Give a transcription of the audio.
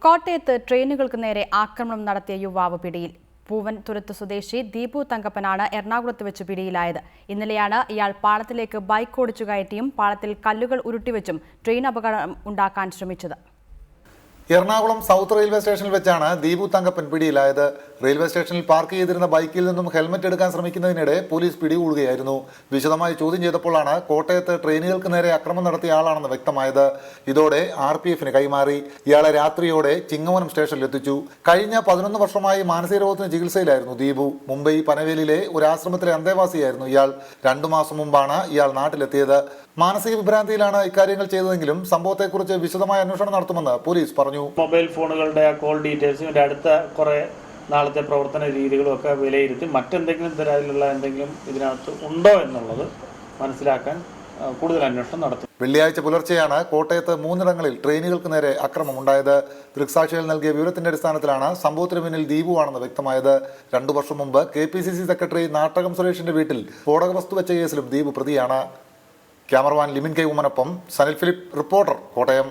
കോട്ടയത്ത് ട്രെയിനുകൾക്ക് നേരെ ആക്രമണം നടത്തിയ യുവാവ് പിടിയിൽ. പൂവൻ തുരുത്ത് സ്വദേശി ദീപു തങ്കപ്പനാണ് എറണാകുളത്ത് വെച്ച് പിടിയിലായത്. ഇന്നലെയാണ് ഇയാൾ പാളത്തിലേക്ക് ബൈക്ക് ഓടിച്ചു കയറ്റിയും പാളത്തിൽ കല്ലുകൾ ഉരുട്ടിവെച്ചും ട്രെയിൻ അപകടം ഉണ്ടാക്കാൻ ശ്രമിച്ചത്. എറണാകുളം സൗത്ത് റെയിൽവേ സ്റ്റേഷനിൽ വെച്ചാണ് ദീപു തങ്കപ്പൻ പിടിയിലായത്. റെയിൽവേ സ്റ്റേഷനിൽ പാർക്ക് ചെയ്തിരുന്ന ബൈക്കിൽ നിന്നും ഹെൽമറ്റ് എടുക്കാൻ ശ്രമിക്കുന്നതിനിടെ പോലീസ് പിടികൂടുകയായിരുന്നു. വിശദമായി ചോദ്യം ചെയ്തപ്പോഴാണ് കോട്ടയത്ത് ട്രെയിനുകൾക്ക് നേരെ അക്രമം നടത്തിയ ആളാണെന്ന് വ്യക്തമായത്. ഇതോടെ RPFന് കൈമാറി. ഇയാളെ രാത്രിയോടെ ചിങ്ങവനം സ്റ്റേഷനിൽ എത്തിച്ചു. കഴിഞ്ഞ 11 വർഷമായി മാനസിക രോഗത്തിന് ചികിത്സയിലായിരുന്നു ദീപു. മുംബൈ പനവേലിലെ ഒരു ആശ്രമത്തിലെ അന്തേവാസിയായിരുന്നു ഇയാൾ. 2 മാസം മുമ്പാണ് ഇയാൾ നാട്ടിലെത്തിയത്. മാനസിക വിഭ്രാന്തിയിലാണ് ഇക്കാര്യങ്ങൾ ചെയ്തതെങ്കിലും സംഭവത്തെക്കുറിച്ച് വിശദമായ അന്വേഷണം നടത്തുമെന്ന് പോലീസ് പറഞ്ഞു. മൊബൈൽ ഫോണുകളുടെ കോൾ ഡീറ്റെയിൽസും ഇതിൻ്റെ അടുത്ത കുറേ നാളത്തെ പ്രവർത്തന രീതികളും ഒക്കെ വിലയിരുത്തി മറ്റെന്തെങ്കിലും തരത്തിലുള്ള എന്തെങ്കിലും ഇതിനകത്ത് ഉണ്ടോ എന്നുള്ളത് മനസ്സിലാക്കാൻ കൂടുതൽ അന്വേഷണം നടത്തും. വെള്ളിയാഴ്ച പുലർച്ചെയാണ് കോട്ടയത്ത് 3 ഇടങ്ങളിൽ ട്രെയിനുകൾക്ക് നേരെ അക്രമം ഉണ്ടായത്. ദൃക്സാക്ഷികൾ നൽകിയ വിവരത്തിന്റെ അടിസ്ഥാനത്തിലാണ് സംഭവത്തിന് പിന്നിൽ ദീപുവാണെന്ന് വ്യക്തമായത്. 2 വർഷം മുമ്പ് KPCC സെക്രട്ടറി നാട്ടകം സുരേഷിന്റെ വീട്ടിൽ സ്ഫോടക വസ്തു വെച്ച കേസിലും ദീപു പ്രതിയാണ്. ക്യാമറമാൻ ലിമിൻ കെ ഉമ്മനൊപ്പം സനിൽ ഫിലിപ്പ്, റിപ്പോർട്ടർ, കോട്ടയം.